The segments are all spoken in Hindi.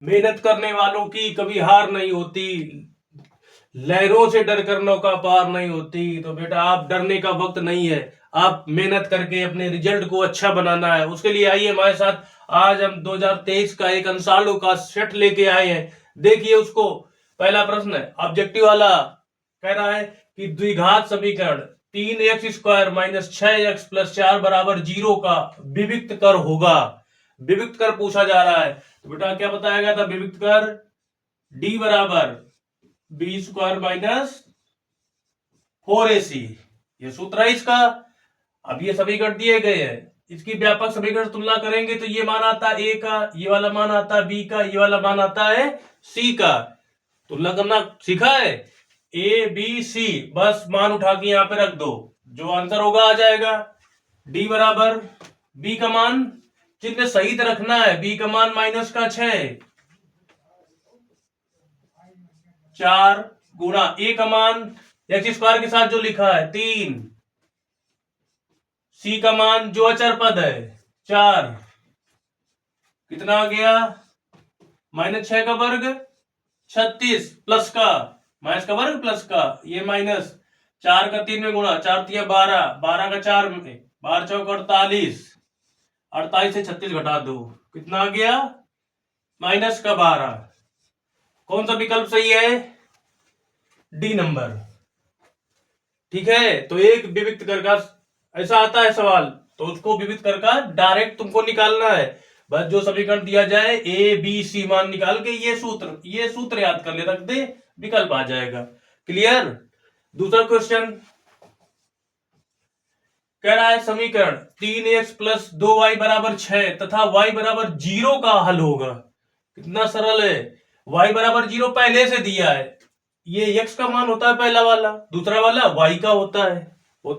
मेहनत करने वालों की कभी हार नहीं होती, लहरों से डर कर नौका पार नहीं होती। तो बेटा आप डरने का वक्त नहीं है, आप मेहनत करके अपने रिजल्ट को अच्छा बनाना है। उसके लिए आइए हमारे साथ, आज हम 2023 का एक अंसालू का सेट लेके आए हैं। देखिए उसको, पहला प्रश्न है ऑब्जेक्टिव वाला, कह रहा है कि द्विघात समीकरण 3x² - 6x + 4 = 0 का विविक्त कर होगा। विविक्त कर पूछा जा रहा है, तो बेटा क्या बताया गया था विविक्त कर? d बराबर b² - 4ac, ये सूत्र है इसका। अब ये समीकरण दिए गए हैं, इसकी व्यापक समीकरण तुलना करेंगे तो ये मान आता है a का, ये वाला मान आता है b का, ये वाला मान आता है c का। तुलना करना सीखा है, ए बी सी, बस मान उठा के यहां पे रख दो, जो आंसर होगा आ जाएगा। d बराबर b का मान, चिन्ह सही तो रखना है, b का मान -6, 4 गुणा a का मान x² के साथ जो लिखा है 3, c का मान जो अचर पद है 4, कितना आ गया? -6 का वर्ग 36 प्लस का, माइनस का वर्ग प्लस का, ये माइनस 4 का 3 में गुणा, 4 तिया 12, 12 का 4 में 12 चौक 48, 48 से 36 घटा दो, कितना आ गया? -12। कौन सा विकल्प सही है? D number. ठीक है, तो एक विविक्त कर का ऐसा आता है सवाल, तो उसको विविक्त कर का डायरेक्ट तुमको निकालना है। बस जो समीकरण दिया जाए ए बी सी मान निकाल के ये सूत्र याद कर ले, रख दे, विकल्प आ जाएगा। क्लियर? दूसरा क्वेश्चन कह रहा है समीकरण 3x + 2y = 6 तथा y = 0 का हल होगा। कितना सरल है, y = 0 पहले से दिया है, ये x का मान होता है पहला वाला, दूसरा वाला y का होता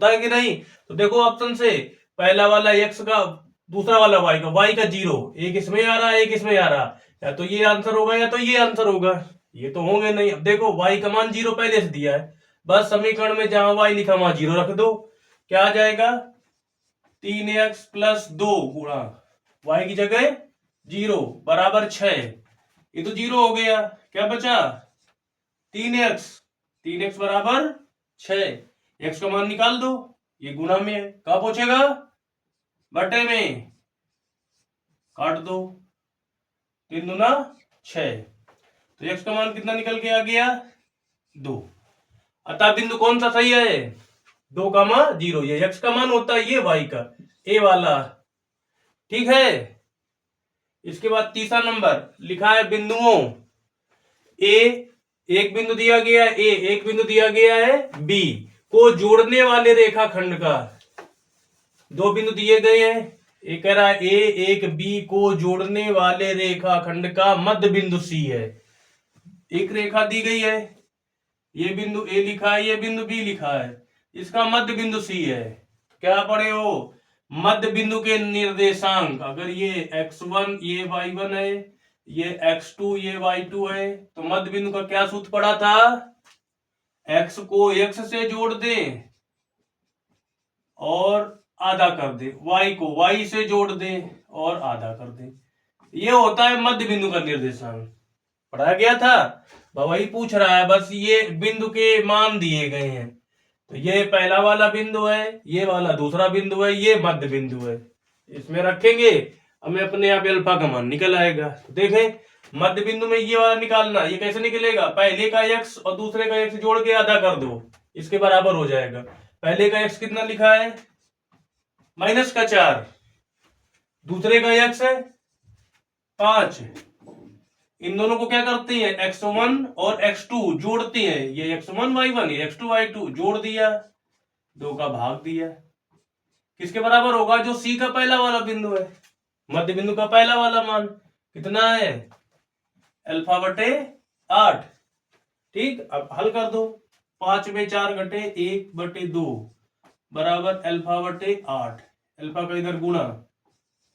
है कि नहीं? तो देखो ऑप्शन से, पहला वाला x का, दूसरा वाला y का 0, एक इसमें आ रहा है एक इसमें आ रहा, या तो ये आंसर होगा या तो ये आंसर होगा, ये तो होंगे नहीं। अब देखो y का मान 0 पहले से दिया है, बस समीकरण में जहां y लिखा वहां 0 रख दो, क्या आ जाएगा? 3x + 2 गुणा y की जगह 0 = 6, ये तो 0 हो गया, क्या बचा? 3x, 3x = 6, x का मान निकाल दो, ये गुणा में है, कहां पहुंचेगा? बटे में, काट दो, 3 दूना 6, तो x का मान कितना निकल के आ गया? 2। अतः बिंदु कौन सा सही है? 2,0, ये x का मान होता है, ये y का, ए वाला। ठीक है, इसके बाद तीसरा नंबर लिखा है बिंदुओं ए, एक बिंदु दिया गया है ए, एक बिंदु दिया गया है बी को जोड़ने वाले रेखाखंड का, दो बिंदु दिए गए हैं, एक कह रहा है ए, एक बी को जोड़ने वाले रेखाखंड का मध्य बिंदु सी है। एक रेखा दी गई है, ये बिंदु ए लिखा है, ये बिंदु बी लिखा है, इसका मध्य बिंदु सी है। क्या पढ़े हो? मध्य बिंदु के निर्देशांक, अगर ये x1 ये y1 है, ये x2 ये y2 है, तो मध्य बिंदु का क्या सूत्र पड़ा था? x को x से जोड़ दे और आधा कर दे, y को y से जोड़ दे और आधा कर दे, ये होता है मध्य बिंदु का निर्देशांक। पढ़ाया गया था, वही पूछ रहा है, बस ये बिंदु के मान दिए गए हैं, तो ये पहला वाला बिंदु है, ये वाला दूसरा बिंदु है, ये मध्य बिंदु है, इसमें रखेंगे हमें अपने आप अल्फा का मान निकल आएगा। तो देखें मध्य बिंदु में ये वाला निकालना, ये कैसे निकलेगा? पहले का x और दूसरे का x जोड़ के आधा कर दो, इसके बराबर हो जाएगा। पहले का x कितना लिखा है? -4, दूसरे का x है 5, इन दोनों को क्या करते हैं? x1 और x2 जोड़ते हैं, ये x1 y1 ये x2 y2, जोड़ दिया, 2 का भाग दिया, किसके बराबर होगा? जो C का पहला वाला बिंदु है, मध्य बिंदु का पहला वाला मान कितना है? α/8। ठीक, अब हल कर दो, 5 में 4 घटे 1/2 बराबर α/8, अल्फा का इधर गुणा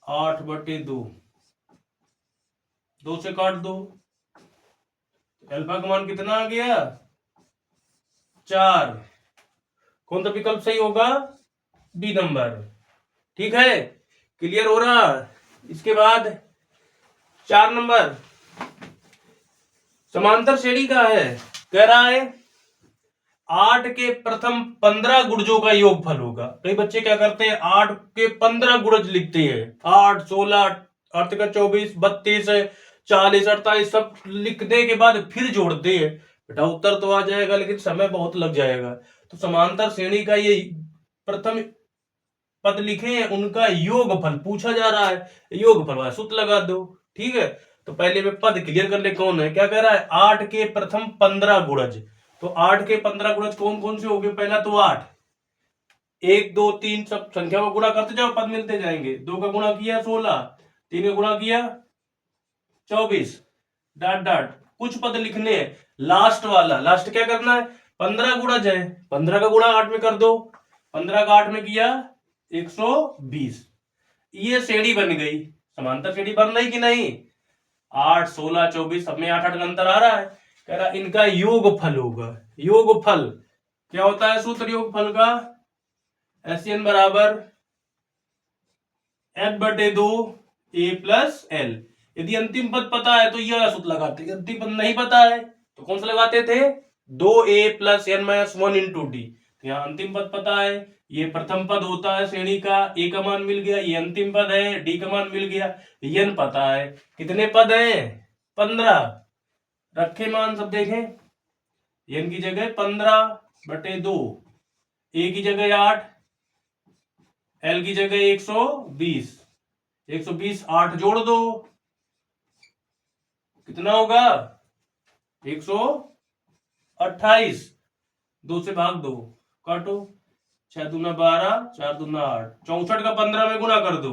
8/2, 2 से काट दो, अल्फा का मान कितना आ गया? 4। कौन सा विकल्प सही होगा? B number. ठीक है, क्लियर हो रहा? इसके बाद 4 नंबर समांतर श्रेणी का है, कह रहा है 8 के प्रथम 15 गुणजों का योगफल होगा। कई बच्चे क्या करते हैं, 8 के 15 गुणज लिखते हैं, 8 16 8 का 24 32 40 48 सब लिखने के बाद फिर जोड़ते हैं। बेटा उत्तर तो आ जाएगा लेकिन समय बहुत लग जाएगा। तो समांतर श्रेणी का ये प्रथम पद लिखे हैं उनका योगफल पूछा जा रहा है, योगफल वाला सूत्र लगा दो। ठीक है, तो पहले मैं पद क्लियर कर ले कौन है। क्या कह रहा है, 8 के प्रथम 15 गुणज। तो 8 के 15 गुणज कौन कौन से हो गए, पहला तो 8, 1 2 3 सब संख्या को गुणा करते जाओ, पद मिलते जाएंगे। 2 का गुणा किया 16, 3 का गुणा किया 24, डाट डाट कुछ पद लिखने हैं। लास्ट वाला, लास्ट क्या करना है, 15 गुणज है, 15 का गुणा 8 में कर दो, 15 का 8 में किया 120। ये श्रेणी बन गई। समांतर श्रेणी बन रही कि नहीं, 8 16 24 सब में 8 8 का अंतर आ रहा है। कह रहा इनका योगफल होगा। योगफल क्या होता है, सूत्र योगफल का, SN बराबर F/2 A + L। यदि अंतिम पद पता है तो यह सूत्र लगाते, अंतिम पद नहीं पता है तो कौन सा लगाते थे, 2A + N - 1 × D। यहाँ अंतिम पद पता है, ये प्रथम पद होता है श्रेणी का, A का मान मिल गया, ये अंतिम पद है, D का मान मिल गया, N पता है। कितने पद हैं, 15। रखे मान सब देखें, N की जगह 15/2, A की जगह 8, L की जगह 120, 120 8 जोड़ दो, कितना होगा 128, 2 से भाग दो, काटो, 6 दूना 12, 4 दूना 8, 64 का 15 में गुणा कर दो,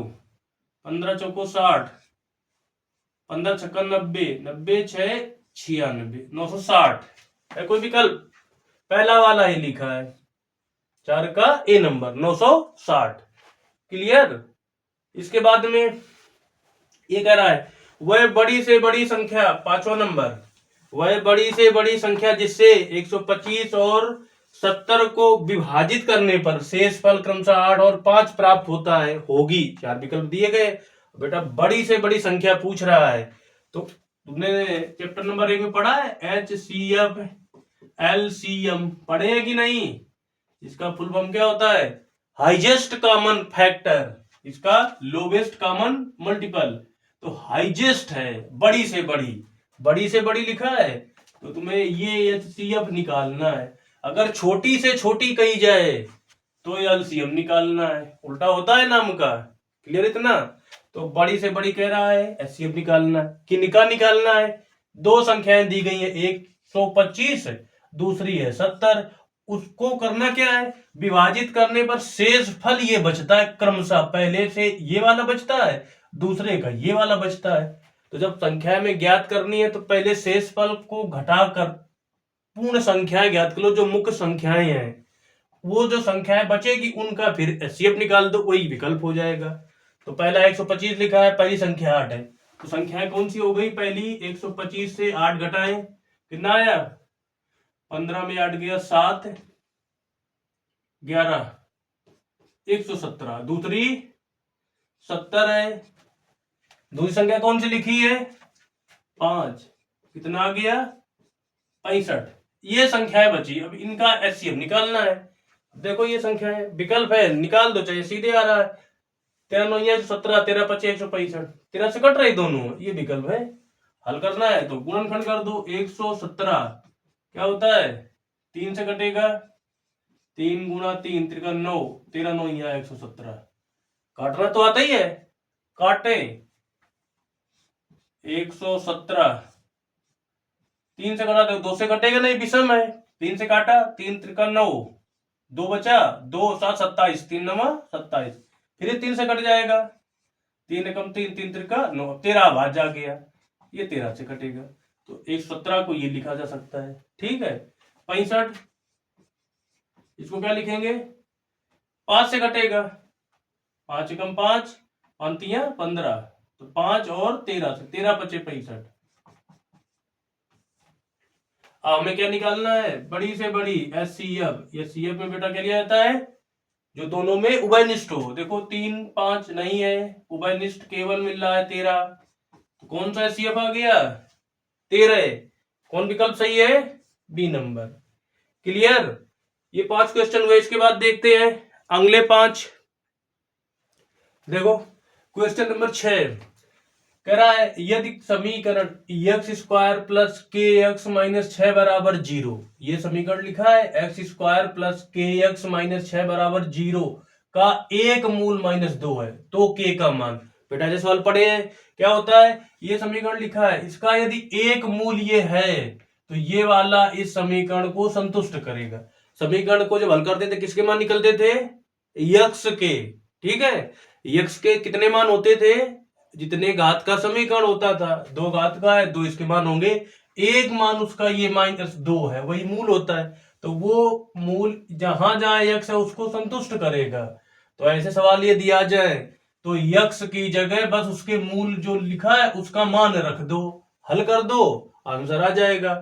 15 चौको 60, 15 छक्का 90, 90 6 96, 960 है कोई विकल्प, पहला वाला ही लिखा है, 4 का ए नंबर 960। क्लियर। इसके बाद में ये कह रहा है वह बड़ी से बड़ी संख्या, 5वां नंबर, वह बड़ी से बड़ी संख्या जिससे 125 और 70 को विभाजित करने पर शेषफल क्रमशः 8 और 5 प्राप्त होता है, होगी। 4 विकल्प दिए गए। बेटा बड़ी से बड़ी संख्या पूछ रहा है तो तुमने चैप्टर नंबर 1 में पढ़ा है HCF LCM, पढ़े है कि नहीं। इसका फुल फॉर्म क्या होता है, हाईएस्ट कॉमन फैक्टर, इसका लोवेस्ट कॉमन मल्टीपल। तो हाईएस्ट है, बड़ी से बड़ी, बड़ी से बड़ी लिखा है तो तुम्हें ये HCF निकालना है। अगर छोटी से छोटी कही जाए तो LCM निकालना है, उल्टा होता है नाम का। क्लियर इतना। तो बड़ी से बड़ी कह रहा है, HCF निकालना है। किनका निकालना है, दो संख्याएं दी गई है, 125 दूसरी है 70। उसको करना क्या है, विभाजित करने पर शेष फल ये बचता है क्रमशः, पहले से ये वाला बचता है, दूसरे का ये वाला बचता है। तो जब संख्या में ज्ञात करनी है तो पहले शेष फल को घटाकर पूर्ण संख्याएं ज्ञात कर लो, जो मुख्य संख्याएं हैं वो जो संख्याएं बचेगी उनका फिर HCF निकाल दो, वही विकल्प हो जाएगा। तो पहला 125 लिखा है, पहली संख्या 8 है, तो संख्याएं कौन सी हो गई, पहली 125 से 8 घटाएं, कितना आया, 15 में 8 गया 7, 11, 117। दूसरी 70 है, दूसरी संख्या कौन सी लिखी है 5, कितना आ गया 65। ये संख्याएं बची, अब इनका HCF निकालना है। देखो ये संख्या है, विकल्प है, निकाल दो, चाहे सीधे आ रहा है, 13 9 17, 13 5 165, 13 से कट रहे दोनों, ये विकल्प है। हल करना है तो गुणनखंड कर दो, 117 क्या होता है 3 से कटेगा, 3 गुणा 3 त्रिका 9, 13 9 117। काटना तो आता ही है, काटे 117, 3 से कटा दो, 2 से कटेगा नहीं, विषम है, 3 से काटा, 3 त्रिका 9, 2 बचा, 2 7 27, 3 9 27, फिर 3 से कट जाएगा, 3 एकम 3, 3 त्रिका 9, 13 भाज जा गया, ये 13 से कटेगा। तो 117 को ये लिखा जा सकता है। ठीक है, 65 इसको क्या लिखेंगे, 5 से कटेगा, 5 एकम 5, 5 तिया 15, तो 5 और 13 से, 13 बचे 65। हमें क्या निकालना है, बड़ी से बड़ी HCF। HCF में बेटा क्या लिया जाता है, जो दोनों में उभयनिष्ठ हो। देखो 3 5 नहीं है, उभयनिष्ठ केवल मिल रहा है 13, तो कौन सा HCF आ गया 13। कौन विकल्प सही है? B number. क्लियर? ये 5 क्वेश्चन हुए। इसके बाद देखते हैं अगले 5। देखो क्वेश्चन नंबर 6 कह रहा है यदि समीकरण एक्स स्क्वायर प्लस के एक्स माइनस 6 बराबर 0, ये समीकरण लिखा है एक्स स्क्वायर प्लस के एक्स माइनस 6 बराबर 0 का एक मूल माइनस 2 है, तो के का मान। बेटा जैसे सवाल पढ़े हैं क्या होता है, ये समीकरण लिखा है, इसका यदि एक मूल ये है तो ये वाला इस समीकरण को संतुष्ट करेगा। समीकरण को जब हल करते थे किसके मान निकलते थे? यक्स के। ठीक है, यक्स के कितने मान होते थे? जितने घात का समीकरण होता था, 2 घात का है, 2 इसके मान होंगे, एक मान उसका ये -2 है, वही मूल होता है। तो वो मूल जहां जहां यक्स है उसको संतुष्ट करेगा। तो ऐसे सवाल ये दिया जाए तो यक्स की जगह बस उसके मूल जो लिखा है उसका मान रख दो, हल कर दो, आंसर आ जाएगा।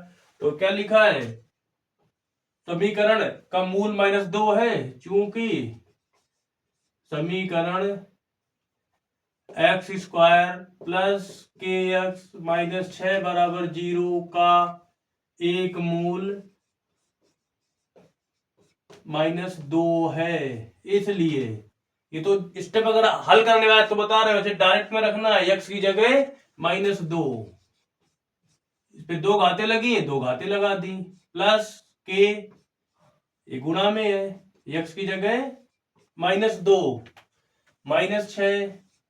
तो क्या लिखा है? समीकरण का मूल -2 है, क्योंकि समीकरण एक्स स्क्वायर प्लस के एक्स माइनस 6 बराबर 0 का एक मूल -2 है। इसलिए ये तो स्टेप अगर हल करने वाले तो बता रहे हो, वैसे डायरेक्ट में रखना है एक्स की जगह -2। इस पे 2 घाते लगी है, 2 घाते लगा दी, प्लस के ये गुणा में है, एक्स की जगह -2 -6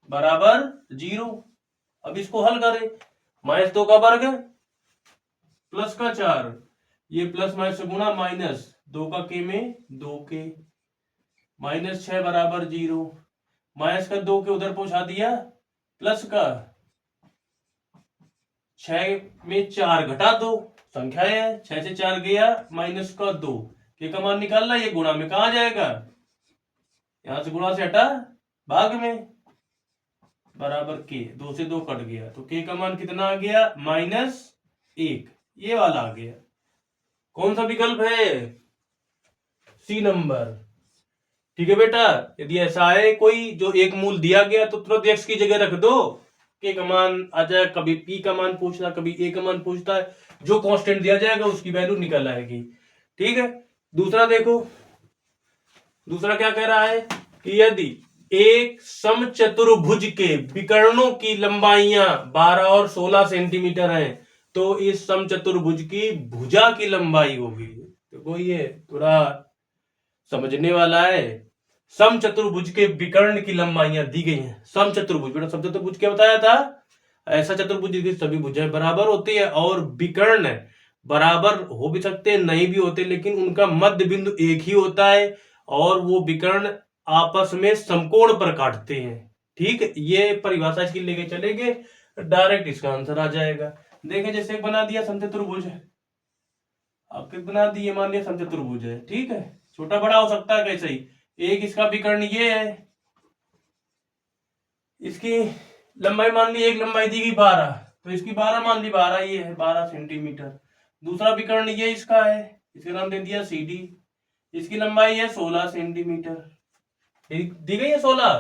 बराबर 0। अब इसको हल करें, -2 का वर्ग प्लस का 4, ये प्लस माइनस से गुणा, -2 का के में 2 के, -6 बराबर 0, माइनस का 2 के उधर पहुंचा दिया, प्लस का 6 में 4 घटा 2, संख्या है 6 से 4 गया, माइनस का 2, के का मान निकालना, ये गुणा में कहा जाएगा, यहां से गुणा से हटा भाग में, बराबर के, 2 से 2 कट गया, तो के का मान कितना आ गया? -1। ये वाला आ गया। कौन सा विकल्प है? C number. ठीक है बेटा, यदि ऐसा है कोई जो एक मूल दिया गया तो तुरंत एक्स की जगह रख दो, के का मान आ जाए, कभी पी का मान पूछना, कभी ए का मान पूछता है, जो कांस्टेंट दिया जाएगा उसकी वैल्यू निकल आएगी। ठीक है, दूसरा देखो, दूसरा क्या कह रहा है कि यदि एक समचतुर्भुज के विकर्णों की लंबाइयां 12 और 16 सेंटीमीटर हैं, तो इस समचतुर्भुज की भुजा की लंबाई होगी। देखो ये थोड़ा समझने वाला है। समचतुर्भुज के विकर्ण की लंबाइयां दी गई हैं। समचतुर्भुज, बेटा समचतुर्भुज क्या बताया था? ऐसा चतुर्भुज जिसकी सभी भुजाएं बराबर होती है, और विकर्ण बराबर हो भी सकते हैं, नहीं भी होते, लेकिन उनका मध्य बिंदु एक ही होता है, और वो विकर्ण आपस में समकोण पर काटते हैं। ठीक है, ये परिभाषा इसकी लेके चलेंगे, डायरेक्ट इसका आंसर आ जाएगा। देखें, जैसे बना दिया समचतुर्भुज है, आपके बना दिए, मान लिया समचतुर्भुज है, ठीक है, छोटा बड़ा हो सकता है कैसे ही, एक इसका विकर्ण ये है, इसकी लंबाई मान ली, एक लंबाई दी गई 12, तो इसकी 12 मान ली, 12 ये है, 12 सेंटीमीटर। दूसरा विकर्ण ये इसका है, इसका नाम दे दिया सी डी, इसकी लंबाई है 16 सेंटीमीटर, दी गई है 16।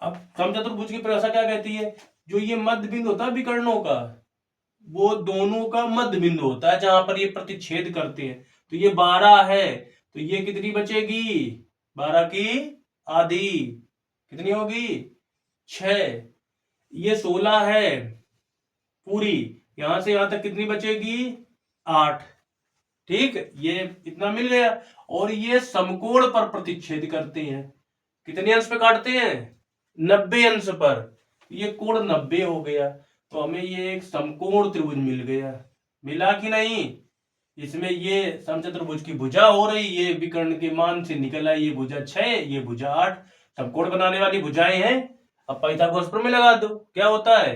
अब समचतुर्भुज की परिभाषा क्या कहती है? जो ये मध्य बिंदु होता है विकर्णों का, वो दोनों का मध्य बिंदु होता है जहां पर ये प्रतिच्छेद करते हैं। तो ये 12 है, तो ये कितनी बचेगी? 12 की आधी, कितनी होगी? 6। ये 16 है पूरी, यहां से यहां तक कितनी बचेगी? 8। ठीक, ये इतना मिल गया। और ये समकोण पर प्रतिच्छेद करते हैं, कितने अंश पे काटते हैं? 90 अंश पर। ये कोण 90 हो गया, तो हमें ये एक समकोण त्रिभुज मिल गया। मिला कि नहीं? इसमें ये समचतुर्भुज की भुजा हो रही, ये विकर्ण के मान से निकल आई, ये भुजा 6, ये भुजा 8, समकोण बनाने वाली भुजाएं हैं। अब पाइथागोरस प्रमेय लगा दो, क्या होता है?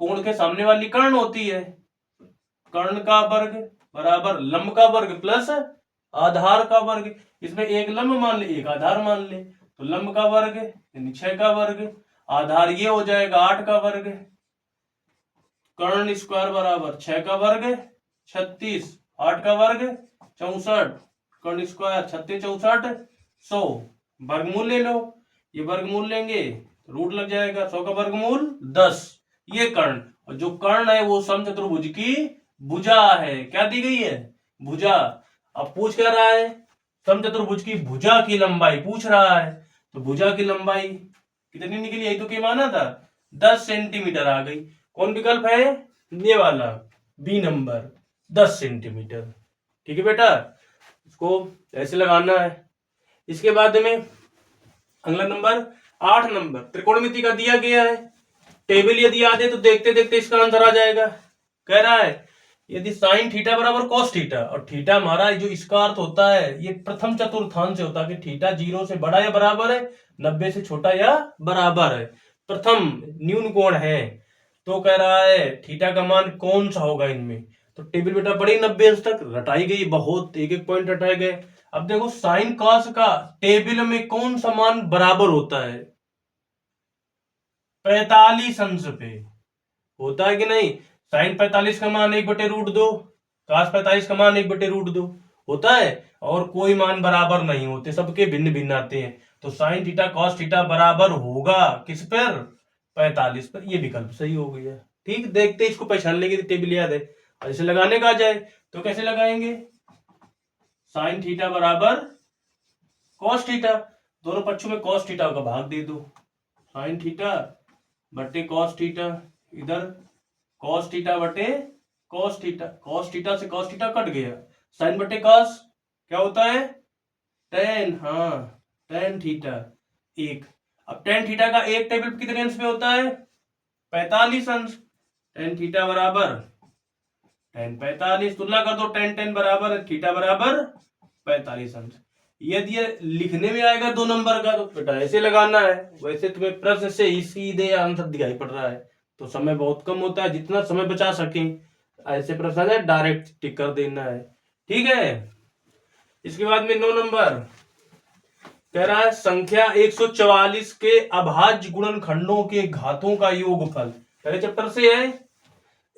कोण के सामने वाली कर्ण होती है, कर्ण का वर्ग बराबर लंब का वर्ग प्लस आधार का वर्ग। इसमें एक लंब मान ले, एक आधार मान ले, तो लंब का वर्ग यानी 6 का वर्ग, आधार ये हो जाएगा 8 का वर्ग, कर्ण स्क्वायर बराबर 6 का वर्ग 36, 8 का वर्ग 64, कर्ण स्क्वायर 36 64 100, वर्गमूल ले लो, ये वर्गमूल लेंगे रूट लग जाएगा, 100 का वर्गमूल 10। ये कर्ण, और जो कर्ण है वो समचतुर्भुज की भुजा है। क्या दी गई है? भुजा। अब पूछ क्या रहा है? समचतुर्भुज की भुजा की लंबाई पूछ रहा है। तो भुजा की लंबाई कितनी निकली? यही तो के माना था, 10 सेंटीमीटर आ गई। कौन विकल्प है? ये वाला, बी नंबर, 10 सेंटीमीटर। ठीक है बेटा, इसको ऐसे लगाना है। इसके बाद में अगला नंबर 8 नंबर, त्रिकोणमिति का दिया गया है। टेबल यदि याद है तो देखते देखते इसका आंसर आ जाएगा। कह रहा है यदि साइन थीटा बराबर कॉस थीटा, और थीटा हमारा जो इसका अर्थ होता है ये प्रथम चतुर्थांश से होता है कि थीटा 0 से बड़ा या बराबर है, 90 से छोटा या बराबर है, प्रथम न्यून कोण है। तो कह रहा है थीटा का मान कौन सा होगा इनमें? तो टेबल बेटा बड़ी 90 अंश तक रटाई गई, बहुत एक एक पॉइंट रटाए गए। अब देखो साइन कॉस का टेबल में कौन सा मान बराबर होता है? 45 अंश पे होता है कि नहीं? साइन 45 का मान 1/√2, cos 45 का मान 1/√2 होता है, और कोई मान बराबर नहीं होते, सबके भिन्न भिन्न आते हैं। तो साइन थीटा कॉस थीटा बराबर होगा किस पर? 45 पर। ये विकल्प सही हो गया। ठीक, देखते इसको पहचान लेंगे, टेबल याद है। और इसे लगाने का आ जाए तो कैसे लगाएंगे? साइन थीटा बराबर कॉस थीटा, दोनों पक्षों में कॉस थीटा का भाग दे दो। साइन थीटा बटे कॉस थीटा, इधर कॉस थीटा बटे कॉस थीटा, कॉस थीटा से कॉस थीटा कट गया, साइन बटे कॉस क्या होता है? टेन। हाँ, टेन थीटा एक। अब टेन थीटा का एक टेबल कितने अंश पे होता है? 45 अंश। टेन थीटा बराबर टेन 45, तुलना कर दो, टेन टेन बराबर थीटा बराबर 45 अंश। यदि ये लिखने में आएगा 2 नंबर का तो बेटा ऐसे लगाना है, वैसे तुम्हें प्रश्न से ही सीधे आंसर दिखाई पड़ रहा है, तो समय बहुत कम होता है, जितना समय बचा सके ऐसे प्रश्न है डायरेक्ट टिक कर देना है। ठीक है, इसके बाद में 9 नंबर कह रहा है संख्या 144 के अभाज्य गुणनखंडों के घातों का योगफल। पहले चैप्टर से है,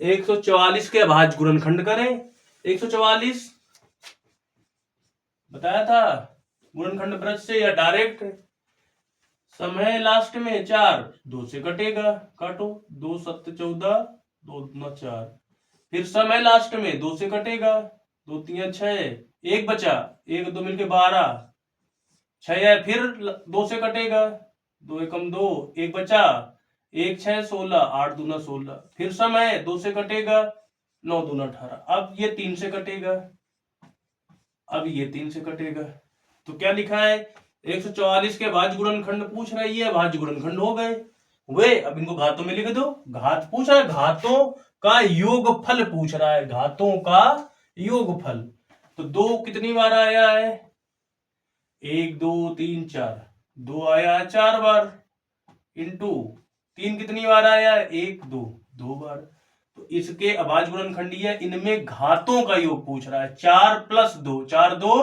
144 के अभाज्य गुणनखंड करें। 144 बताया था गुणनखंड ब्रज से या डायरेक्ट? समय लास्ट में 4, 2 से कटेगा, काटो, 2 7 14, 2 दूना 4। फिर समय लास्ट में 2 से कटेगा, 2 3 6, 1 बचा, 1 2 मिलके 12, 6 है, फिर 2 से कटेगा, 2 एकम 2, 1 बचा, 1 6 16, 8 दूना 16, फिर समय 2 से कटेगा, 9 दूना 18। अब ये 3 से कटेगा, अब ये 3 से कटेगा। तो क्या लिखा है? 144 के भाज्य गुणनखंड पूछ रही है, भाज्य गुणनखंड हो गए वे। अब इनको घातों में लिख दो। घात पूछ रहा है, घातों का योगफल पूछ रहा है, घातों का योगफल। तो 2 कितनी बार आया है? 1 2 3 4, 2 आया 4 बार, इंटू 3 कितनी बार आया है? 1 2, 2 बार। तो इसके अभाज्य गुणनखंडीय इनमें घातों का योग पूछ रहा है, 4 + 2, 4 2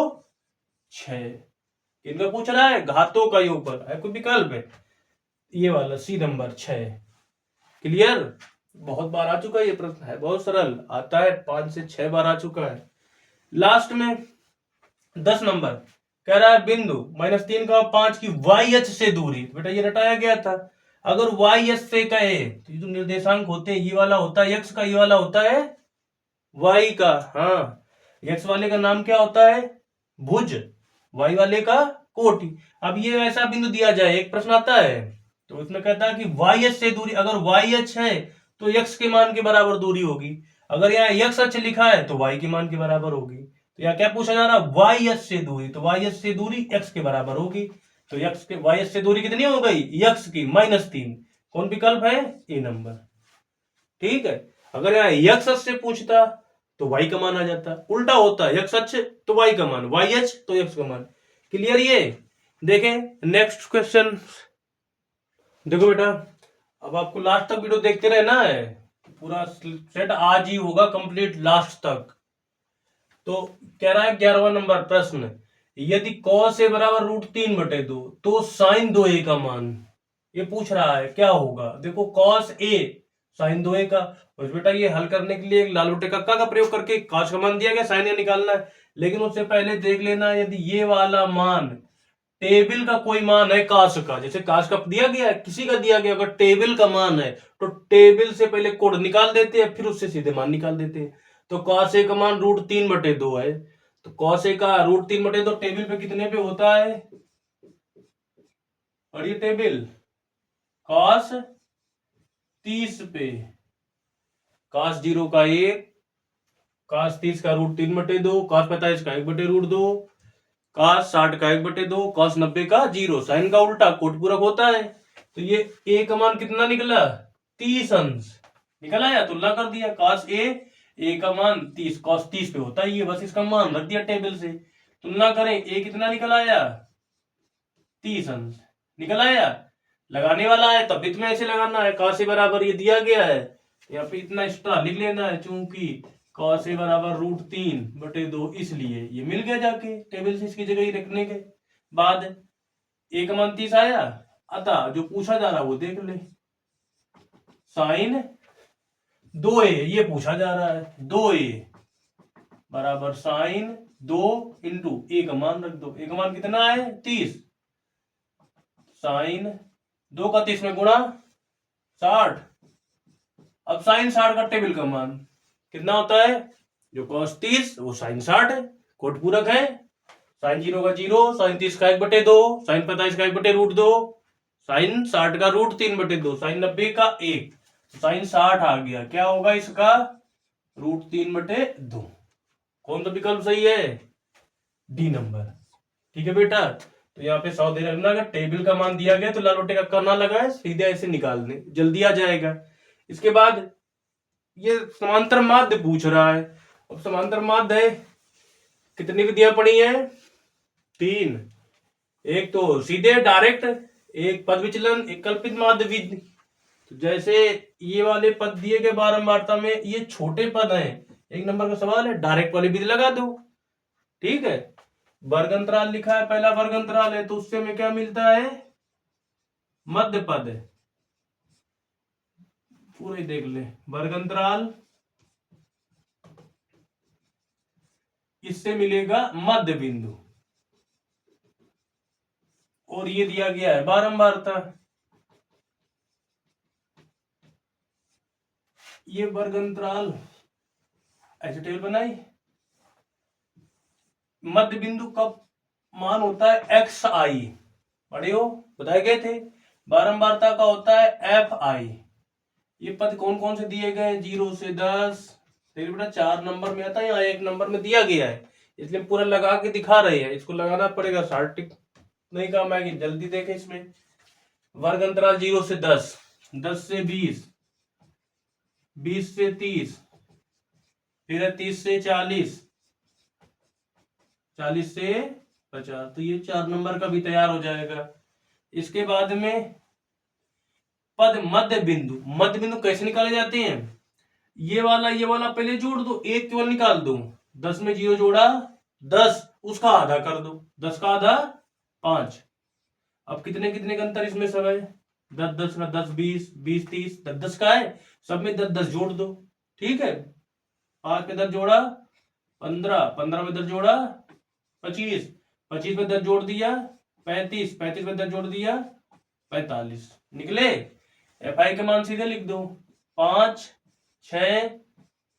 6, इनमें पूछ रहा है घातों का योगफल। है कोई विकल्प है? ये वाला सी नंबर 6। क्लियर? बहुत बार आ चुका है ये प्रश्न, है बहुत सरल, आता है 5 से 6 बार आ चुका है। लास्ट में 10 नंबर कह रहा है बिंदु -3 का 5 की वाई अक्ष से दूरी। बेटा ये रटाया गया था, अगर वाई अक्ष से कहे तो ये जो निर्देशांक होते हैं, ये वाला होता है एक्स का, ये वाला होता है वाई का। हाँ, एक्स वाले का नाम क्या होता है? भुज, वाई वाले का कोटि। अब ये ऐसा बिंदु दिया जाए, एक प्रश्न आता है तो इसमें कहता है कि वाई अक्ष से दूरी, अगर वाई अक्ष है तो एक्स के मान के बराबर दूरी होगी, अगर यहाँ एक्स अक्ष लिखा है तो वाई के मान के बराबर होगी। तो यहाँ क्या पूछा जा रहा है? वाई अक्ष से दूरी, तो वाई अक्ष से दूरी एक्स के बराबर होगी। तो एक्स के वाई अक्ष से दूरी कितनी हो गई? एक्स की -3। कौन विकल्प है? ए नंबर। ठीक है, अगर यहाँ एक्स अक्ष से पूछता तो वाई का मान आ जाता, उल्टा होता है, एक्स अक्ष तो वाई का मान, वाई अक्ष तो एक्स का मान। क्लियर? ये देखें नेक्स्ट क्वेश्चन। देखो बेटा, अब आपको लास्ट तक वीडियो देखते रहना है, पूरा सेट आज ही होगा कंप्लीट लास्ट तक। तो कह रहा है 11वां नंबर प्रश्न, यदि cos a बराबर √3/2 तो sin 2a का मान, ये पूछ रहा है क्या होगा। देखो cos a sin 2a का, और बेटा ये हल करने के लिए लाल बटे कक्का का प्रयोग करके cos का मान दिया गया, sin a निकालना है। लेकिन उससे पहले देख लेना यदि ये वाला मान टेबल का कोई मान है काश का, जैसे काश का दिया गया है, किसी का दिया गया, अगर टेबल का मान है तो टेबल से पहले कोड निकाल देते हैं, फिर उससे सीधे मान निकाल देते हैं। तो cos a का मान √3/2 है। तो cos a का √3/2 टेबल पे कितने पे होता है? और ये टेबल cos 30 पे, cos 0 का 1, cos 30 का √3/2, cos 45 का 1/√2, cos 60 का 1/2, cos 90 का 0। साइन का उल्टा कोट पूरक होता है। तो ये a का मान कितना निकला? 30 अंश निकला या तुलना कर दिया। cos a का मान 30, cos 30 पे होता है ये, बस इसका मान रख दिया टेबल से। तुलना करें, a कितना निकल आया? 30 अंश निकल आया। लगाने वाला है तब भी तुम्हें ऐसे लगाना है, cos a बराबर ये दिया गया है, यहाँ पे इतना एक्स्ट्रा लिख लेना है, चूंकि cos a बराबर √3/2, इसलिए ये मिल गया जाके टेबल से इसकी जगह ही रखने के बाद। a का मान 30 आया। अतः जो पूछा जा रहा है वो देख ले, साइन 2a ये पूछा जा रहा है। 2a बराबर साइन 2 इंटू a का मान रख दो। a का मान कितना है? 30। साइन 2 का 30 में गुणा 60। अब साइन 60 का टेबल का मान कितना होता है? जो cos 30 वो साइन 60 है, कोट पूरक है। साइन 0 का 0, साइन 30 का 1/2, साइन 45 का 1/√2, साइन 60 का √3/2, साइन 90 का 1, साइन 60 आ गया। क्या होगा इसका? √3/2। कौन सा विकल्प सही है? D number. ठीक है बेटा, तो यहाँ पे 100 दे रखना, अगर टेबल का मान दिया गया तो लाल बट्टे का करना लगा है, सीधे ऐसे निकाल दे, जल्दी आ जाएगा। इसके बाद ये समांतर माध्य पूछ रहा है। अब समांतर माध्य है, कितनी विधियां पड़ी है? 3। एक तो सीधे डायरेक्ट, एक पद विचलन, एक कल्पित माध्य विधि। तो जैसे ये वाले पद दिए गए बारंबारता में, ये छोटे पद हैं, 1 नंबर का सवाल है, डायरेक्ट वाली विधि लगा दो। ठीक है, वर्ग अंतराल लिखा है, पहला वर्ग अंतराल है, तो उससे हमें क्या मिलता है? मध्य पद। पूरे देख ले, वर्ग अंतराल, इससे मिलेगा मध्य बिंदु, और ये दिया गया है बारंबारता। ये वर्ग अंतराल ऐसे टेबल बनाई, मध्य बिंदु का मान होता है xi, पढ़े हो, बताए गए थे। बारंबारता का होता है fi। ये पद कौन कौन से दिए गए? 0 से 10। तेरे बेटा 4 नंबर में आता है, यहाँ 1 नंबर में दिया गया है, इसलिए पूरा लगा के दिखा रहे हैं। इसको लगाना पड़ेगा, शार्ट टिक नहीं काम आएगी, जल्दी देखे इसमें। वर्ग अंतराल 0 से 10, 10 से 20, 20 से 30, फिर 30 से 40, 40 से 50। तो ये 4 नंबर का भी तैयार हो जाएगा। इसके बाद में पद मध्य बिंदु। मध्य बिंदु कैसे निकाले जाते हैं? ये वाला पहले जोड़ दो, एक केवल निकाल दो। 10 में 0 जोड़ा 10, उसका आधा कर दो, 10 का आधा 5। अब कितने कितने का अंतर इसमें सब है? 10 10 का 10 20, 20 30, 10 10 का है, सब में 10 10 जोड़ दो। ठीक है, 5 में 10 जोड़ा 15, 15 में 10 जोड़ा 25, 25 में 10 जोड़ दिया 35, 35 में 10 जोड़ दिया 45। निकले। एफ आई के मान सीधे लिख दो, 5 6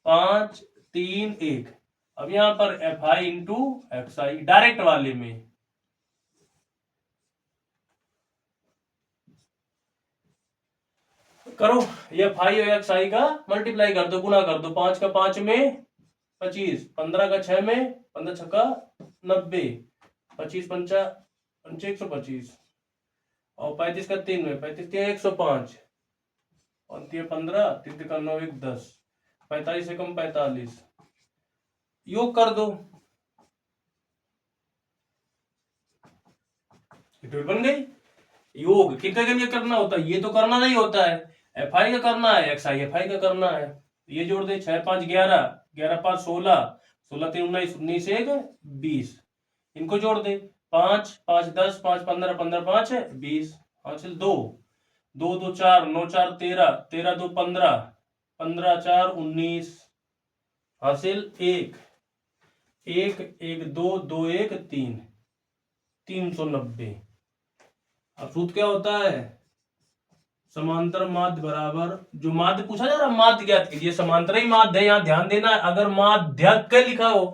5 3 1। अब यहां पर F I into x I, direct वाले में करो, एफ आई और एक्स आई का मल्टीप्लाई कर दो, गुणा कर दो। 5 का 5 में 25, 15 का 6 में 15 छक्का 90, 25 पंचा 125, और 35 का 3 में 35 3 105, और 15 3 का 9 1 10, 45 से कम 45। योग कर दो, बन गई। योग कितने के लिए करना होता है? ये तो करना नहीं होता है, एफ आई का करना है, एक्स आई एफ आई का करना है। ये जोड़ दे, 6 5 11, 11 5 16, 16 3 19, 19 1 20। इनको जोड़ दे, 5 5 10, 5 15, 15 5 20, हासिल 2 2 2 4, 9 4 13, 13 2 15, 15 4 19, हासिल 1 1 1 2 2 1 3, 390। अब सूत्र क्या होता है? समांतर माध्य बराबर, जो माध्य पूछा जा रहा है माध्य ज्ञात कीजिए, समांतर ही माध्य है, यहाँ ध्यान देना, अगर माध्यक लिखा हो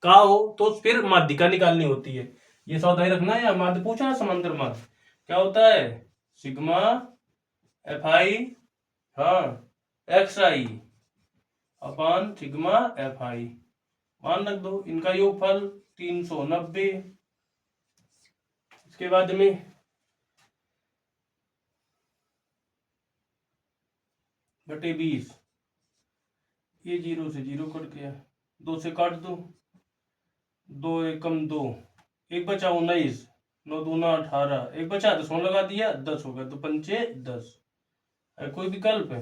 का हो तो फिर माध्यिका निकालनी होती है, ये सावधानी रखना है। माध्य पूछा है समांतर माध्य क्या होता है, सिग्मा एफ आई, हाँ x I upon sigma F I, मान रख दो, इनका योगफल 390। इसके बाद में बटे 20, ये 0 से 0 कट गया, 2 से काट दो, 2 एकम 2, एक बचा 19, 9 दूना 18, एक बचा 10 लगा दिया, 10 हो गया, तो पंचे 10। कोई विकल्प है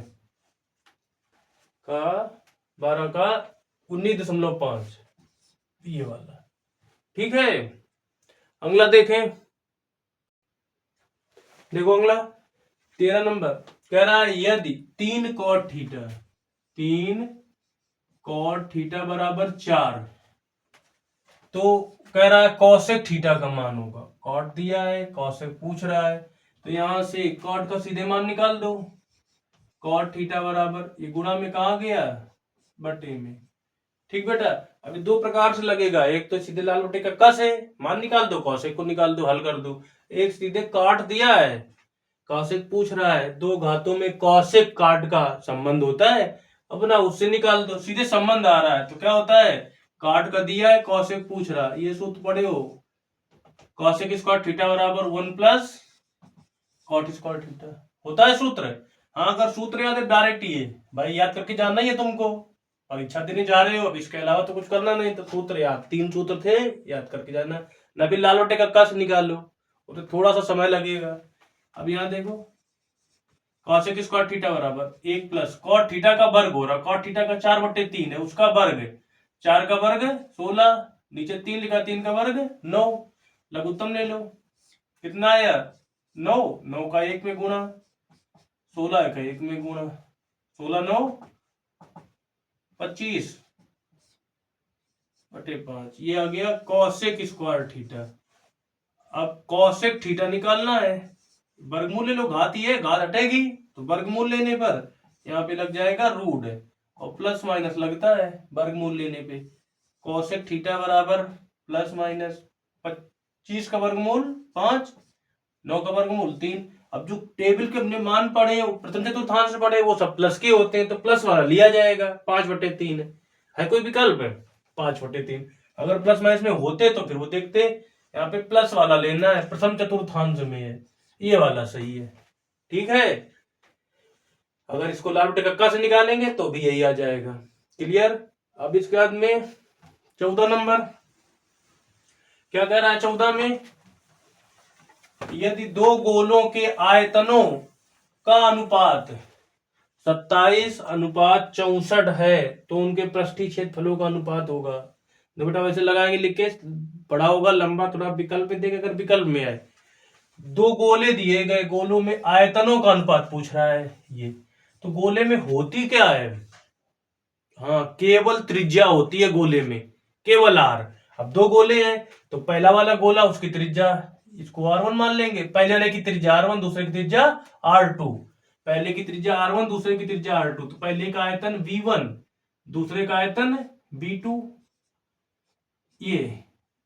का 12 का 19.5, ये वाला ठीक है। अगला देखें, देखो अगला 13 नंबर कह रहा है यदि 3 कॉट थीटा, 3 कॉट थीटा बराबर 4, तो कह रहा है कॉसेक थीटा का मान होगा, कॉट दिया है कॉसेक पूछ रहा है, तो यहां से कॉट का सीधे मान निकाल दो, कॉट थीटा बराबर ये गुणा में कहा गया बटे में, ठीक बेटा। अभी दो प्रकार से लगेगा, एक तो सीधे लाल बटे का कस है, मान निकाल दो, कौशिक को निकाल दो, हल कर दो, एक सीधे काट दिया है, कौशिक पूछ रहा है, दो घातों में कौशिक काट का संबंध होता है, अपना उससे निकाल दो, सीधे संबंध आ रहा है, तो क्या होता है, काट का दिया है कौशिक पूछ रहा है, ये सूत्र पढ़े हो, कौशिक स्क्वायर थीटा बराबर 1 प्लस कॉट स्क्वायर थीटा, होता है सूत्र। हाँ अगर सूत्र याद है डायरेक्ट ही है भाई, याद करके जानना ही है तुमको, परीक्षा देने जा रहे हो, अब इसके अलावा तो कुछ करना नहीं, तो सूत्र याद, 3 सूत्र थे याद करके जाना, न भी लाल बटे का कस निकालो, तो थोड़ा सा समय लगेगा। अब यहाँ देखो कॉसेक स्क्वायर थीटा बराबर 1 प्लस कॉट थीटा का वर्ग हो रहा, कॉट थीटा का 4/3 है, उसका वर्ग 4 का वर्ग 16, नीचे 3 लिखा, 3 का वर्ग 9, लघुत्तम ले लो, कितना आया 9, 9 का 1 में गुणा, 16 का 1 में गुणा, 16 9 25 बटे 5, ये आ गया कॉसेक स्क्वायर थीटा। अब कॉसेक थीटा निकालना है, वर्गमूल ले लो, घात ही है, घात हटेगी तो वर्गमूल लेने पर यहाँ पे लग जाएगा रूट है, और प्लस माइनस लगता है वर्गमूल लेने पे, कॉसेक थीटा बराबर प्लस माइनस 25 का वर्गमूल 5, 9 का वर्गमूल 3। अब जो टेबल के अपने मान पढ़े प्रथम चतुर्थांश पढ़े वो सब प्लस के होते हैं, तो प्लस वाला लिया जाएगा, 5/3 है कोई विकल्प है 5/3, अगर प्लस माइनस में होते तो फिर वो देखते, यहाँ पे प्लस वाला लेना है, प्रथम चतुर्थांश में है, ये वाला सही है, ठीक है। अगर इसको लाल बटे कक्का से निकालेंगे तो भी यही आ जाएगा, क्लियर। अब इसके बाद में 14 नंबर क्या कह रहा है, 14 में यदि दो गोलों के आयतनों का अनुपात 27:64 है तो उनके पृष्ठीय क्षेत्रफलों का अनुपात होगा। बेटा वैसे लगाएंगे, लिख के पढ़ा होगा लंबा, थोड़ा विकल्प देगा, अगर विकल्प में आए, दो गोले दिए गए, गोलों में आयतनों का अनुपात पूछ रहा है, ये तो गोले में होती क्या है, हाँ केवल त्रिज्या होती है गोले में, केवल आर। अब दो गोले हैं तो पहला वाला गोला उसकी त्रिज्या, इसको R1 मान लेंगे, पहले वाले की त्रिज्या R1, दूसरे की त्रिज्या R2, पहले की त्रिज्या R1 दूसरे की त्रिज्या R2, तो पहले का आयतन V1 दूसरे का आयतन V2, ये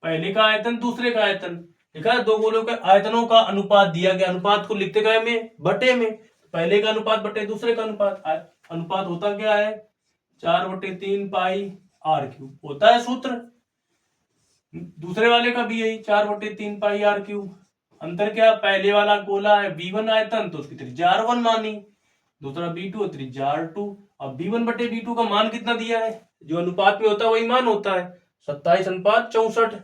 पहले का आयतन दूसरे का आयतन, देखा दो गोलों के आयतनों का अनुपात दिया गया, अनुपात को लिखते गए में बटे में, पहले का अनुपात बटे दूसरे का अनुपात, अनुपात होता क्या है 4/3 पाई R³ होता है सूत्र, दूसरे वाले का भी यही 4/3 पाई R³, अंतर क्या, पहले वाला गोला है V1 आयतन तो उसकी त्रिज्या R1 मानी, दूसरा V2 त्रिज्या R2, अब V1/V2 का मान कितना दिया है, जो अनुपात में होता है वही मान होता है 27:64,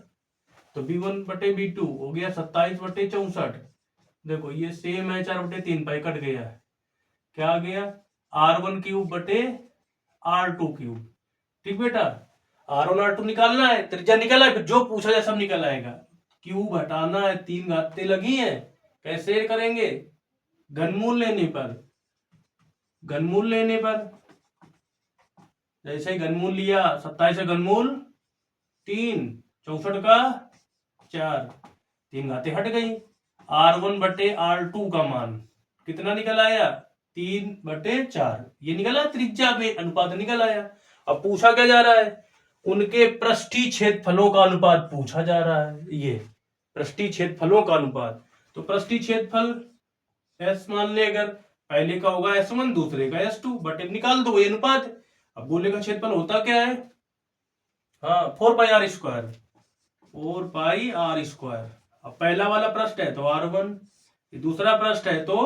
तो V1/V2 हो गया 27/64, देखो ये सेम है 4/3 पाई कट गया, क्या आ गया R1³ बटे R2³, ठीक बेटा। R1 R2 निकालना है, त्रिज्या निकाला है, फिर जो पूछा जाए सब निकल आएगा, क्यूब हटाना है, 3 घातें लगी हैं, कैसे करेंगे, घनमूल लेने पर, घनमूल लेने पर, जैसे ही घनमूल लिया 27 से घनमूल 3, 64 का 4, 3 घातें हट गई, R1/R2 का मान कितना निकल आया 3/4, ये निकला त्रिज्या में अनुपात निकल आया। अब पूछा क्या जा रहा है, उनके पृष्ठीय क्षेत्रफलों का अनुपात पूछा जा रहा है, ये पृष्ठीय क्षेत्रफलों का अनुपात। तो पृष्ठीय क्षेत्रफल S मान ले, अगर पहले का होगा S1 दूसरे का S2, बटे निकाल दो ये अनुपात। अब गोले का क्षेत्रफल होता क्या है, हाँ 4πr², 4πr²। अब पहला वाला पृष्ठ है तो R1, दूसरा पृष्ठ है तो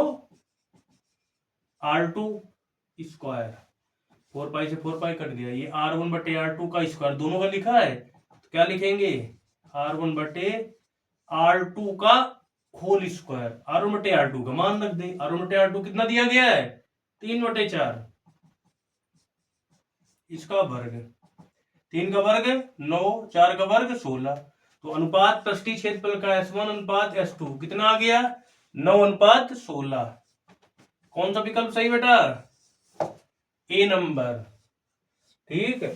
R2 स्क्वायर, 4π से 4π कट गया, ये R1 बटे R2 का स्क्वायर दोनों का लिखा है, तो क्या लिखेंगे R1 बटे R2 का होल स्क्वायर, R1 बटे R2 का मान रख दें। R1 बटे R2 कितना दिया गया है 3/4, इसका वर्ग 3 का वर्ग 9, 4 का वर्ग 16। तो अनुपात पृष्ठीय क्षेत्रफल का S1 अनुपात S2 कितना आ गया 9/16। कौन सा विकल्प सही बेटा, ए नंबर। ठीक है,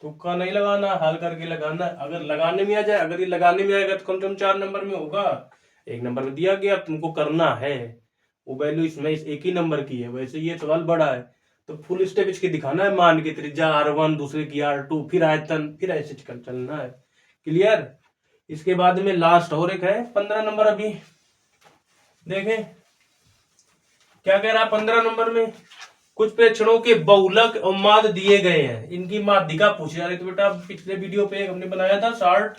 तुक्का नहीं लगाना, हल करके लगाना। अगर लगाने में आ जाए, अगर ये लगाने में आएगा तो कम से कम 4 नंबर में होगा, 1 नंबर में दिया गया, तुमको करना है वो वैल्यू इसमें एक ही नंबर की है। वैसे ये सवाल बड़ा है तो फुल स्टेप इसके दिखाना है, मान के त्रिज्या R1, दूसरे की R2, फिर आयतन, फिर ऐसे चलना है। क्लियर। इसके बाद में लास्ट और एक है 15 नंबर। अभी देखें क्या कह रहा है 15 नंबर में, कुछ प्रेक्षणों के बहुलक और माद दिए गए हैं, इनकी माध्यिका पूछी जा रही। तो बेटा पिछले वीडियो पे हमने बनाया था शार्ट,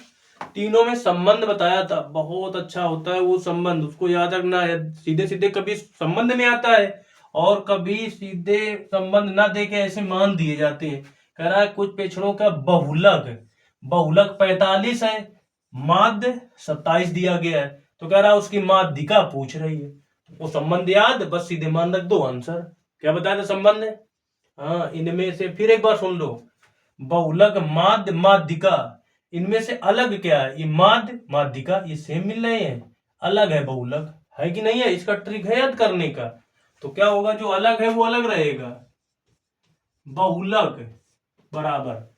तीनों में संबंध बताया था, बहुत अच्छा होता है वो संबंध, उसको याद रखना है। सीधे सीधे कभी संबंध में आता है और कभी सीधे संबंध ना देके ऐसे मान दिए जाते हैं। कह रहा है कुछ प्रेक्षणों का बहुलक, बहुलक 45 है, माध्य 27 दिया गया है, तो कह रहा है उसकी माध्यिका पूछ रही है। वो संबंध याद, बस सीधे मान रख दो आंसर। क्या बताया था संबंध, हाँ इनमें से फिर एक बार सुन लो, बहुलक माध्य माध्यिका, इनमें से अलग क्या है, ये माध्य माध्यिका ये सेम मिल रहे हैं, अलग है बहुलक, है कि नहीं है। इसका ट्रिक है याद करने का, तो क्या होगा जो अलग है वो अलग रहेगा। बहुलक बराबर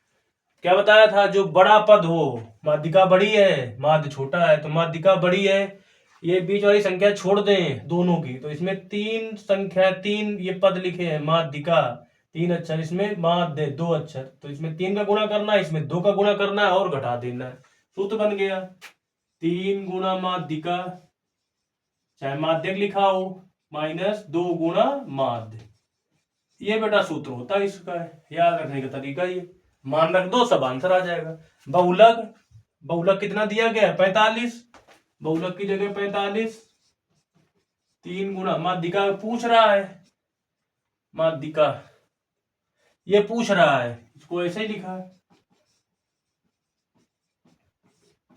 क्या बताया था, जो बड़ा पद हो, माध्यिका बड़ी है माध्य छोटा है, तो माध्यिका बड़ी है, ये बीच वाली संख्या छोड़ दें दोनों की, तो इसमें 3 संख्या 3 ये पद लिखे हैं, माध्यिका 3 अक्षर, इसमें माध्य 2 अक्षर, तो इसमें 3 का गुणा करना है, इसमें 2 का गुणा करना है और घटा देना है। सूत्र बन गया 3 गुणा माध्यिका, चाहे माध्यक लिखा हो, -2 गुणा माध्य, ये बेटा सूत्र होता है इसका, याद रखने का तरीका ये, मान रख दो सब आंसर आ जाएगा। बहुलक, बहुलक कितना दिया गया 45, बहुलक की जगह 45, 3 गुणा माध्यिका पूछ रहा है, माध्यिका ये पूछ रहा है, इसको ऐसे ही लिखा है,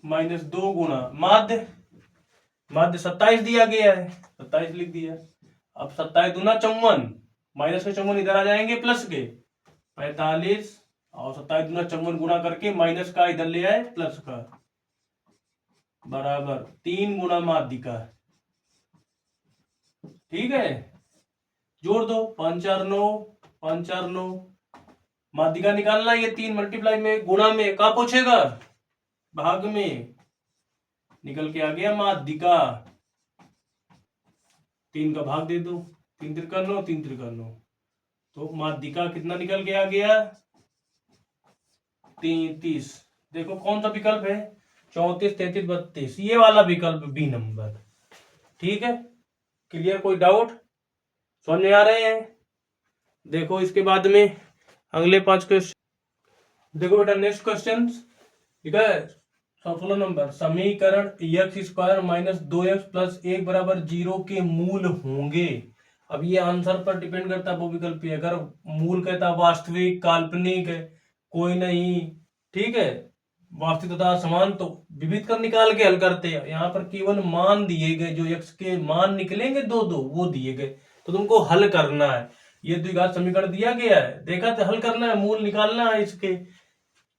-2 गुणा माध्य, माध्य 27 दिया गया है, 27 लिख दिया। अब 27 दूना 54, माइनस के 54 इधर आ जाएंगे प्लस के 45, और 27 दूना 54 गुणा करके माइनस का इधर ले आए प्लस का, बराबर 3 गुणा माध्यिका। ठीक है, जोड़ दो 5 4 9, 5 4 9, माध्यिका निकालना, ये 3 मल्टीप्लाई में गुणा में क्या पूछेगा, भाग में, निकल के आ गया माध्यिका, 3 का भाग दे दो, 3 त्रिका 9, 3 त्रिका 9, तो माध्यिका कितना निकल के आ गया 33। देखो कौन सा विकल्प है 34, 33, 32, ये वाला विकल्प बी नंबर। ठीक है, क्लियर, कोई डाउट, समझ में आ रहे हैं। देखो इसके बाद में अगले 5 क्वेश्चन देखो बेटा, नेक्स्ट क्वेश्चन ठीक है 16 नंबर, समीकरण x² - 2x + 1 = 0 के मूल होंगे। अब ये आंसर पर डिपेंड करता है वो विकल्प पे, अगर मूल कहता वास्तविक, काल्पनिक, कोई नहीं, ठीक है, वास्तविक तथा समान, तो विविध कर निकाल के हल करते हैं। यहाँ पर केवल मान दिए गए, जो x के मान निकलेंगे दो दो वो दिए गए, तो तुमको हल करना है। ये द्विघात समीकरण दिया गया है, देखा तो हल करना है, मूल निकालना है इसके,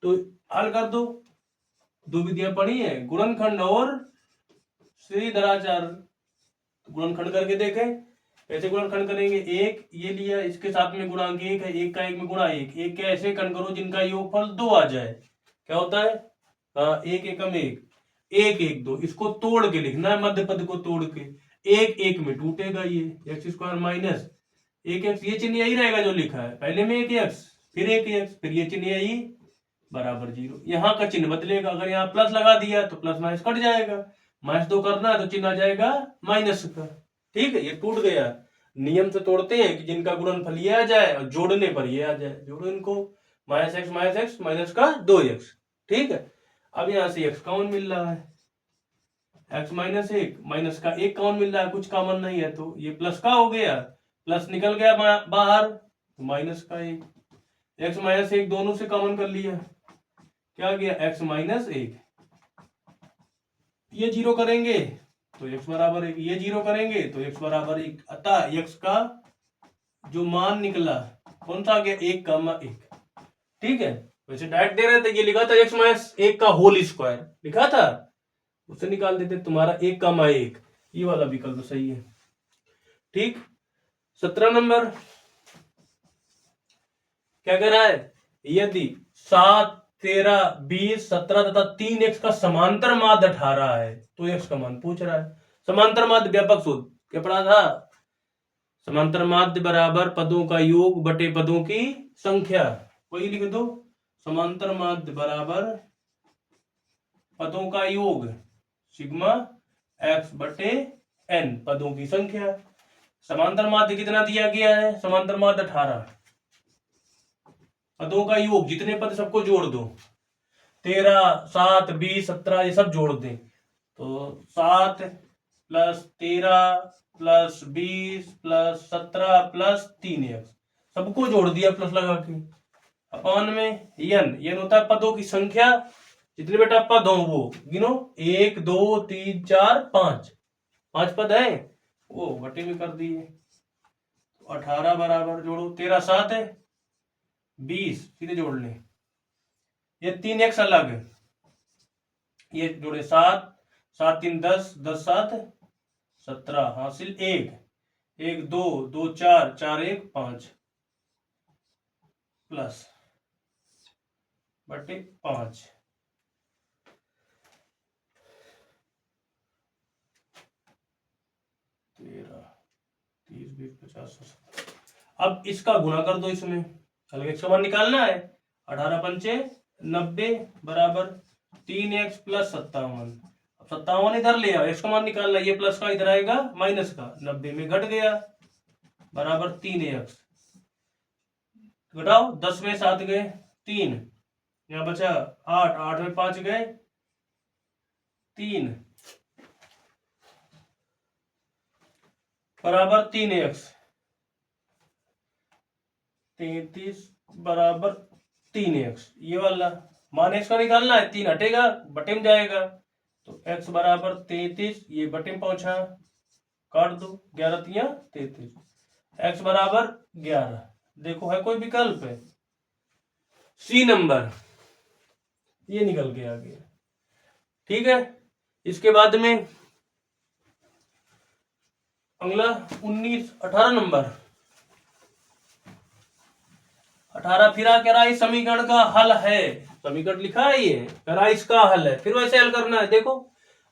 तो हल कर दो। 2 विधियां पढ़ी है, गुणनखंड और श्रीधराचार्य, गुणनखंड करके देखे, ऐसे गुणनखंड करेंगे, एक ये लिया, इसके साथ में गुणांक 1 है, 1 का 1 में गुणा 1, एक के ऐसे खंड करो जिनका योगफल 2 आ जाए, क्या होता है, हाँ 1 एकम 1, 1 1 2, इसको तोड़ के लिखना है, मध्य पद को तोड़ के, एक एक में टूटेगा, ये एक्स स्क्वायर माइनस एक एक्स, ये चिन्ह यही रहेगा जो लिखा है, पहले में एक एक्स फिर एक एक्स फिर ये चिन्ह यही बराबर 0। यहाँ का चिन्ह बदलेगा, अगर यहाँ प्लस लगा दिया तो प्लस माइनस कट जाएगा, -2 करना है तो चिन्ह आ जाएगा माइनस का। ठीक है, ये टूट गया। नियम से तोड़ते हैं कि जिनका गुणनफल ये आ जाए और जोड़ने पर ये आ जाए, जोड़ो इनको, -x माइनस का 2x। ठीक है, अब यहाँ से x कॉमन मिल रहा है, x माइनस 1 माइनस का 1 कॉमन मिल रहा है, कुछ कॉमन नहीं है तो ये प्लस का हो गया, प्लस निकल गया बाहर तो माइनस का 1, x माइनस 1 दोनों से कॉमन कर लिया, क्या गया x माइनस 1, ये 0 करेंगे तो x बराबर 1, ये 0 करेंगे तो x बराबर 1, अतः x का जो मान निकला कौन सा आ गया, 1,1। ठीक है, वैसे डायरेक्ट दे रहे थे, ये लिखा था x माइनस 1 का होल स्क्वायर लिखा था, उसे निकाल देते तुम्हारा 1,1, ये वाला विकल्प सही है। ठीक, 17 नंबर क्या कह रहा है, यदि 7, 13, 20, 17 तथा 3x का समांतर माध्य 18 है तो x का मान पूछ रहा है। समांतर माध्य व्यापक सूत्र क्या पढ़ा था, समांतर माध्य बराबर पदों का योग बटे पदों की संख्या, वही लिख दो, समांतर माध्य बराबर पदों का योग सिग्मा x बटे n, पदों की संख्या। समांतर माध्य कितना दिया गया है, समांतर माध्य 18, पदों का योग जितने पद सबको जोड़ दो, 13, 7, 20, 17 ये सब जोड़ दें तो 7 + 13 + 20 + 17 + 3x, सबको जोड़ दिया प्लस लगा के, अपान में n होता है पदों की संख्या, जितने बेटा पद हो वो गिनो, 1 2 3 4 5, 5 पद है वो बटे में कर दिए, 18 बराबर जोड़ो, 13 7 है 20 सीधे जोड़ ले, ये 3x अलग है, ये जोड़े 7 7 3 10 10 7 17, हासिल 1 1 2 2 4 4 1 5 प्लस बटे 5, 13 30 20 50 60। अब इसका गुणा कर दो इसमें, अलग x का मान निकालना है, 18 पंचे 90 बराबर 3x + 57, अब 57 इधर ले आओ, x का मान निकालना, ये प्लस का इधर आएगा माइनस का, 90 में घट गया बराबर 3x, घटाओ 10 में 7 गए 3, यहाँ बचा 8, 8 में 5 गए 3 बराबर 3x, 33 बराबर 3x, ये वाला मान x का निकालना है, 3 हटेगा बटे में जाएगा तो x बराबर 33, ये बटे में पहुंचा, काट दो 11 3 33, x बराबर 11। देखो है कोई विकल्प है, सी नंबर ये निकल के आ गया। ठीक है, इसके बाद में अगला 18 नंबर, 18 फिर कह रहा है समीकरण का हल है, समीकरण लिखा है ये, कह रहा है इसका हल है, फिर वैसे हल करना है। देखो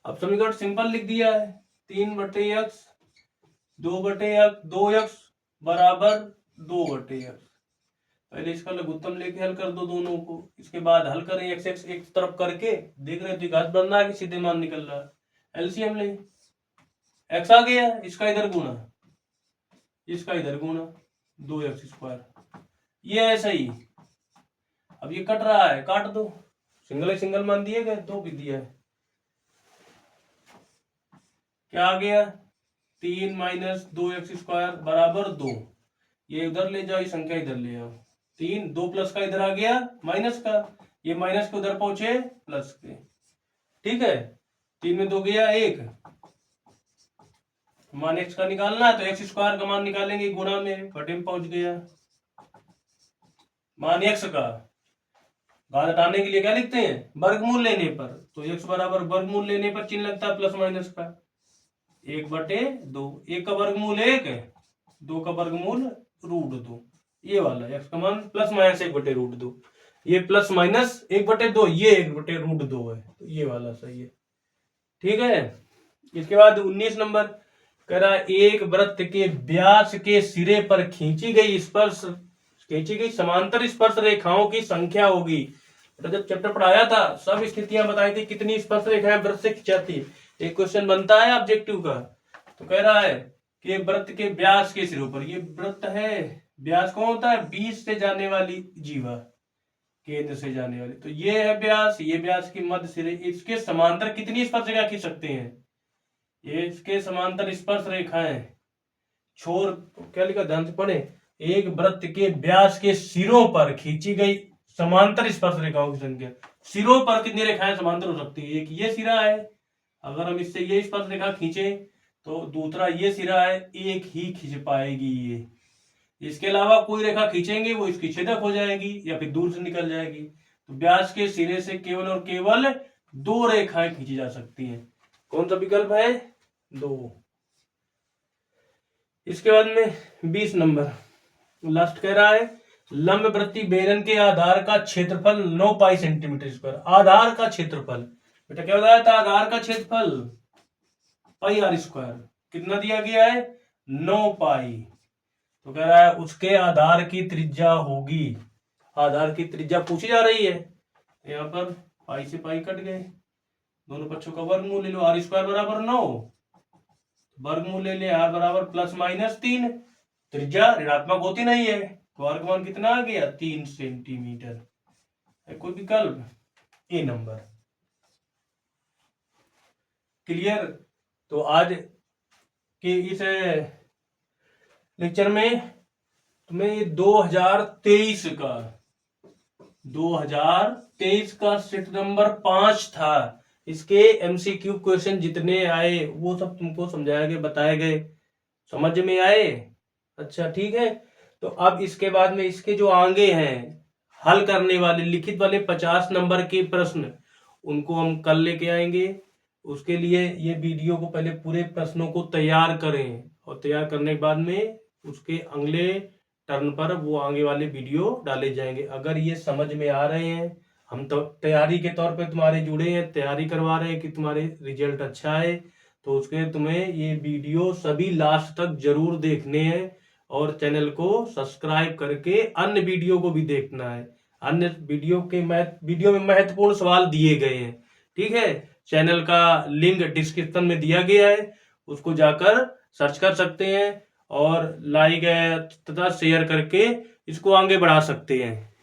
अब समीकरण सिंपल लिख दिया है, 3/x 2/x 2x बराबर 2/x, पहले इसका लघुत्तम लेके हल कर दो दोनों को, इसके बाद हल करें x x एक तरफ करके, देख रहे हो घात बन रहा है कि सीधे मान निकल रहा है, एलसीएम ले, x आ गया, इसका इधर गुना, इसका इधर गुना 2x², ये है सही। अब ये कट रहा है, काट दो, सिंगल मान दिए गए, 2 भी दिया है, क्या आ गया 3 - 2x² बराबर 2, ये उधर ले जाओ, ये संख्या इधर ले आओ, 3 2 प्लस का इधर आ गया माइनस का, ये माइनस के उधर पहुंचे प्लस के। ठीक है, 3 में 2 गया 1, मान x का निकालना है तो x² का मान निकालेंगे गुणा में, बटे में पहुंच गया, मान x का घात हटाने के लिए क्या लिखते हैं, वर्गमूल लेने पर, तो x बराबर वर्गमूल लेने पर चिन्ह लगता है प्लस माइनस का, 1/2, 1 का वर्गमूल 1 है, 2 का वर्गमूल √2, ये वाला x का मान प्लस माइनस 1/√2, ये प्लस माइनस 1/2, ये 1/√2 है, तो ये वाला सही है। ठीक है, इसके बाद 19 नंबर, कह रहा है एक वृत्त के व्यास के सिरे पर खींची गई समांतर स्पर्श रेखाओं की संख्या होगी। तो जब चैप्टर पढ़ाया था सब स्थितियां बताई थी कितनी स्पर्श रेखाएं वृत्त से खिंचाती। एक क्वेश्चन बनता है ऑब्जेक्टिव का, तो कह रहा है कि वृत्त के व्यास के सिरों पर, ये वृत्त है, व्यास कौन होता है, बीच से जाने वाली जीवा, केंद्र से जाने वाली, तो ये है व्यास, ये व्यास की मध्य सिरे, इसके समांतर कितनी स्पर्श रेखा खींच सकते हैं, ये इसके समांतर स्पर्श रेखाएं छोर, क्या लिखा ध्यान से पढ़े, एक वृत्त के व्यास के सिरों पर खींची गई समांतर स्पर्श रेखाओं की संख्या। सिरों पर कितनी रेखाएं समांतर हो सकती है, एक ये सिरा है, अगर हम इससे ये स्पर्श रेखा खींचे तो दूसरा ये सिरा है, एक ही खींच पाएगी ये, इसके अलावा कोई रेखा खींचेंगे वो इसकी छेदक हो जाएगी या फिर दूर से निकल जाएगी। तो व्यास के सिरे से केवल और केवल दो रेखाएं खींची जा सकती हैं। कौन सा विकल्प है, दो। इसके बाद में 20 नंबर लास्ट कह रहा है लंब वृत्तीय बेलन के आधार का क्षेत्रफल 9 पाई सेंटीमीटर स्क्वायर। आधार का क्षेत्रफल, बेटा क्या बताया था, आधार का क्षेत्रफल पाई आर स्क्वायर कितना दिया गया है, 9 पाई। तो कह रहा है उसके आधार की त्रिज्या होगी, आधार की त्रिज्या पूछी जा रही है, यहाँ पर पाई से पाई कट गए, दोनों पक्षों का वर्गमूल ले लो, आर स्क्वायर बराबर 9, वर्गमूल ले ले आर बराबर +-3, त्रिज्या ऋणात्मक होती नहीं है, तो वर्गमान कितना आ गया, 3 सेंटीमीटर। है कोई विकल्प, ए नंबर। क्लियर। तो आज के इस लेक्चर में तुम्हें 2023 का सेट नंबर 5 था, इसके एमसीक्यू क्वेश्चन जितने आए वो सब तुमको समझाया गया, बताए गए, समझ में आए, अच्छा ठीक है। तो अब इसके बाद में इसके जो आगे हैं हल करने वाले लिखित वाले 50 नंबर के प्रश्न, उनको हम कल लेके आएंगे। उसके लिए ये वीडियो को पहले पूरे प्रश्नों को तैयार करें, और तैयार करने के बाद में उसके अगले टर्न पर वो आगे वाले वीडियो डाले जाएंगे। अगर ये समझ में आ रहे हैं, हम तो तैयारी के तौर पे तुम्हारे जुड़े हैं, तैयारी करवा रहे हैं कि तुम्हारे रिजल्ट अच्छा है, तो उसके तुम्हें ये वीडियो सभी लास्ट तक जरूर देखने हैं, और चैनल को सब्सक्राइब करके अन्य वीडियो को भी देखना है। अन्य वीडियो में महत्वपूर्ण सवाल दिए गए हैं, ठीक है। चैनल का लिंक डिस्क्रिप्शन में दिया गया है, उसको जाकर सर्च कर सकते हैं और लाइक तथा शेयर करके इसको आगे बढ़ा सकते हैं।